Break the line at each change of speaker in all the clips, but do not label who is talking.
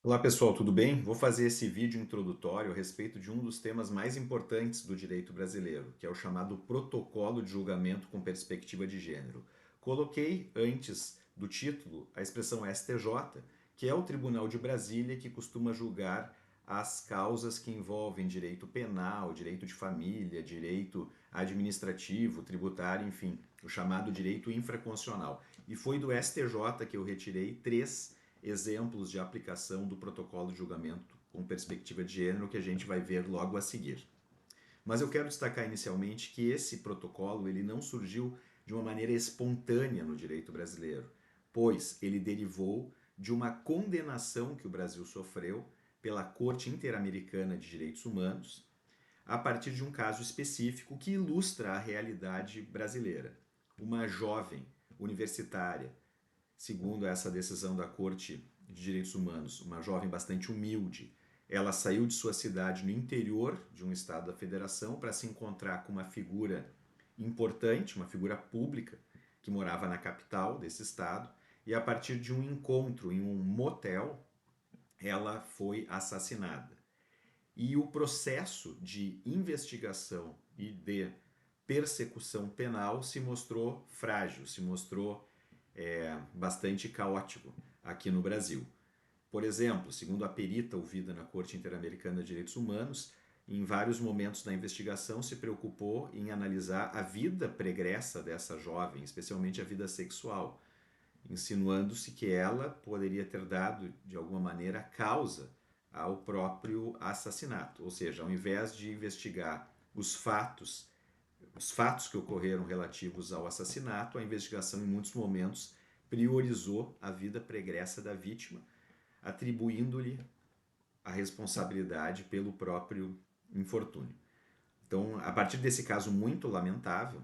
Olá pessoal, tudo bem? Vou fazer esse vídeo introdutório a respeito de um dos temas mais importantes do direito brasileiro, que é o chamado Protocolo de Julgamento com Perspectiva de Gênero. Coloquei antes do título a expressão STJ, que é o Tribunal de Brasília que costuma julgar as causas que envolvem direito penal, direito de família, direito administrativo, tributário, enfim, o chamado direito infraconstitucional. E foi do STJ que eu retirei três exemplos de aplicação do protocolo de julgamento com perspectiva de gênero que a gente vai ver logo a seguir. Mas eu quero destacar inicialmente que esse protocolo ele não surgiu de uma maneira espontânea no direito brasileiro, pois ele derivou de uma condenação que o Brasil sofreu pela Corte Interamericana de Direitos Humanos a partir de um caso específico que ilustra a realidade brasileira. Uma jovem universitária, segundo essa decisão da Corte de Direitos Humanos, uma jovem bastante humilde. Ela saiu de sua cidade no interior de um estado da federação para se encontrar com uma figura importante, uma figura pública, que morava na capital desse estado, e a partir de um encontro em um motel, ela foi assassinada. E o processo de investigação e de persecução penal se mostrou frágil, se mostrou bastante caótico aqui no Brasil. Por exemplo, segundo a perita ouvida na Corte Interamericana de Direitos Humanos, em vários momentos da investigação se preocupou em analisar a vida pregressa dessa jovem, especialmente a vida sexual, insinuando-se que ela poderia ter dado, de alguma maneira, causa ao próprio assassinato. Ou seja, ao invés de investigar os fatos que ocorreram relativos ao assassinato, a investigação em muitos momentos priorizou a vida pregressa da vítima, atribuindo-lhe a responsabilidade pelo próprio infortúnio. Então, a partir desse caso muito lamentável,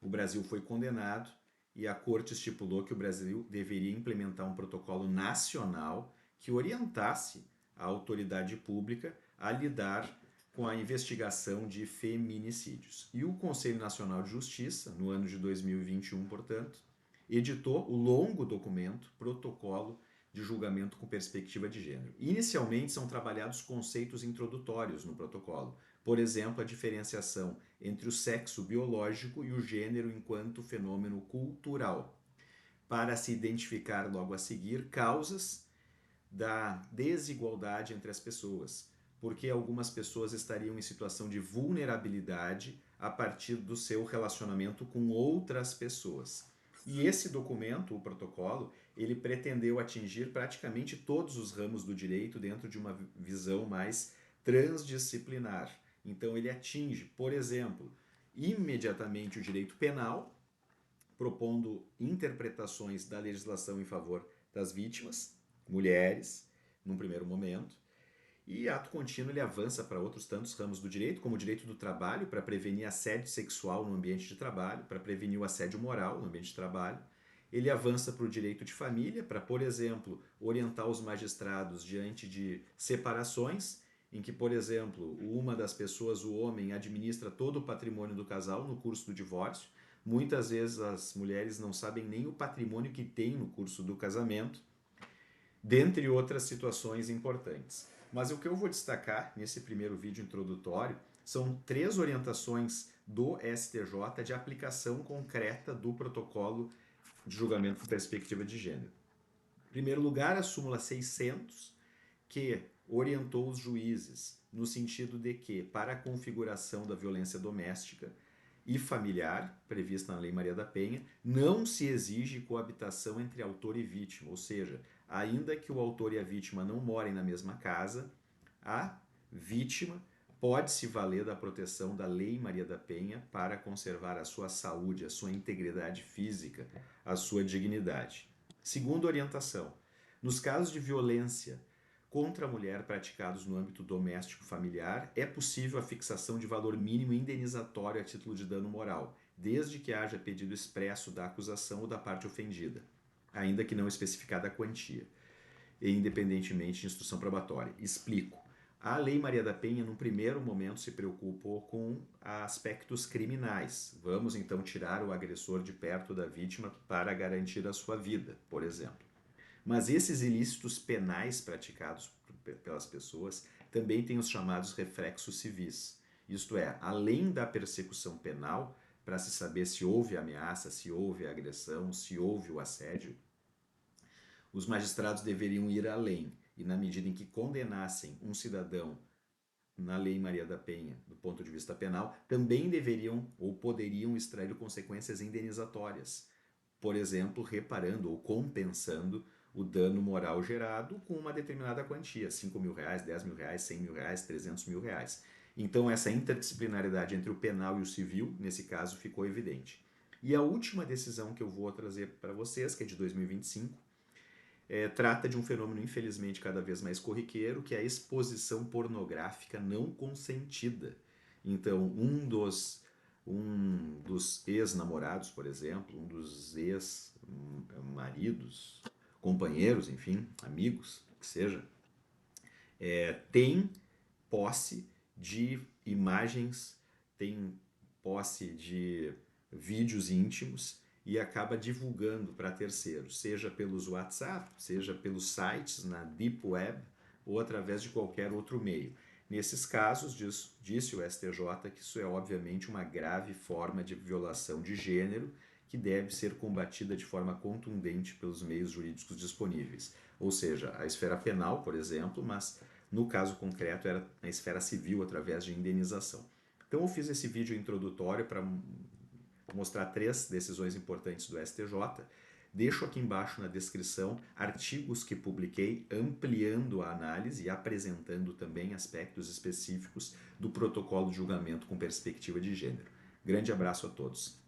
o Brasil foi condenado e a corte estipulou que o Brasil deveria implementar um protocolo nacional que orientasse a autoridade pública a lidar com a investigação de feminicídios. E o Conselho Nacional de Justiça, no ano de 2021, portanto, editou o longo documento Protocolo de Julgamento com Perspectiva de Gênero. Inicialmente são trabalhados conceitos introdutórios no protocolo, por exemplo, a diferenciação entre o sexo biológico e o gênero enquanto fenômeno cultural, para se identificar logo a seguir causas da desigualdade entre as pessoas, porque algumas pessoas estariam em situação de vulnerabilidade a partir do seu relacionamento com outras pessoas. E esse documento, o protocolo, ele pretendeu atingir praticamente todos os ramos do direito dentro de uma visão mais transdisciplinar. Então ele atinge, por exemplo, imediatamente o direito penal, propondo interpretações da legislação em favor das vítimas, mulheres, num primeiro momento, e ato contínuo ele avança para outros tantos ramos do direito, como o direito do trabalho, para prevenir assédio sexual no ambiente de trabalho, para prevenir o assédio moral no ambiente de trabalho. Ele avança para o direito de família, para, por exemplo, orientar os magistrados diante de separações, em que, por exemplo, uma das pessoas, o homem, administra todo o patrimônio do casal no curso do divórcio. Muitas vezes as mulheres não sabem nem o patrimônio que tem no curso do casamento, dentre outras situações importantes. Mas o que eu vou destacar nesse primeiro vídeo introdutório são três orientações do STJ de aplicação concreta do protocolo de julgamento com perspectiva de gênero. Em primeiro lugar, a súmula 600, que orientou os juízes no sentido de que, para a configuração da violência doméstica e familiar, prevista na Lei Maria da Penha, não se exige coabitação entre autor e vítima, ou seja, ainda que o autor e a vítima não morem na mesma casa, a vítima pode se valer da proteção da Lei Maria da Penha para conservar a sua saúde, a sua integridade física, a sua dignidade. Segunda orientação: nos casos de violência contra a mulher praticados no âmbito doméstico familiar, é possível a fixação de valor mínimo indenizatório a título de dano moral, desde que haja pedido expresso da acusação ou da parte ofendida, ainda que não especificada a quantia, e independentemente de instrução probatória. Explico. A Lei Maria da Penha, num primeiro momento, se preocupou com aspectos criminais. Vamos então tirar o agressor de perto da vítima para garantir a sua vida, por exemplo. Mas esses ilícitos penais praticados pelas pessoas também têm os chamados reflexos civis. Isto é, além da persecução penal, para se saber se houve ameaça, se houve agressão, se houve o assédio, os magistrados deveriam ir além e, na medida em que condenassem um cidadão na Lei Maria da Penha, do ponto de vista penal, também deveriam ou poderiam extrair consequências indenizatórias. Por exemplo, reparando ou compensando o dano moral gerado com uma determinada quantia, 5 mil reais, 10 mil reais, 100 mil reais, 300 mil reais. Então, essa interdisciplinaridade entre o penal e o civil, nesse caso, ficou evidente. E a última decisão que eu vou trazer para vocês, que é de 2025, trata de um fenômeno, infelizmente, cada vez mais corriqueiro, que é a exposição pornográfica não consentida. Então, um dos ex-namorados, por exemplo, um dos ex-maridos, companheiros, enfim, amigos, que seja, tem posse de imagens, tem posse de vídeos íntimos e acaba divulgando para terceiros, seja pelos WhatsApp, seja pelos sites na Deep Web ou através de qualquer outro meio. Nesses casos, disse o STJ que isso é obviamente uma grave forma de violação de gênero que deve ser combatida de forma contundente pelos meios jurídicos disponíveis. Ou seja, a esfera penal, por exemplo, mas no caso concreto era na esfera civil através de indenização. Então eu fiz esse vídeo introdutório para mostrar 3 decisões importantes do STJ. Deixo aqui embaixo na descrição artigos que publiquei ampliando a análise e apresentando também aspectos específicos do protocolo de julgamento com perspectiva de gênero. Grande abraço a todos.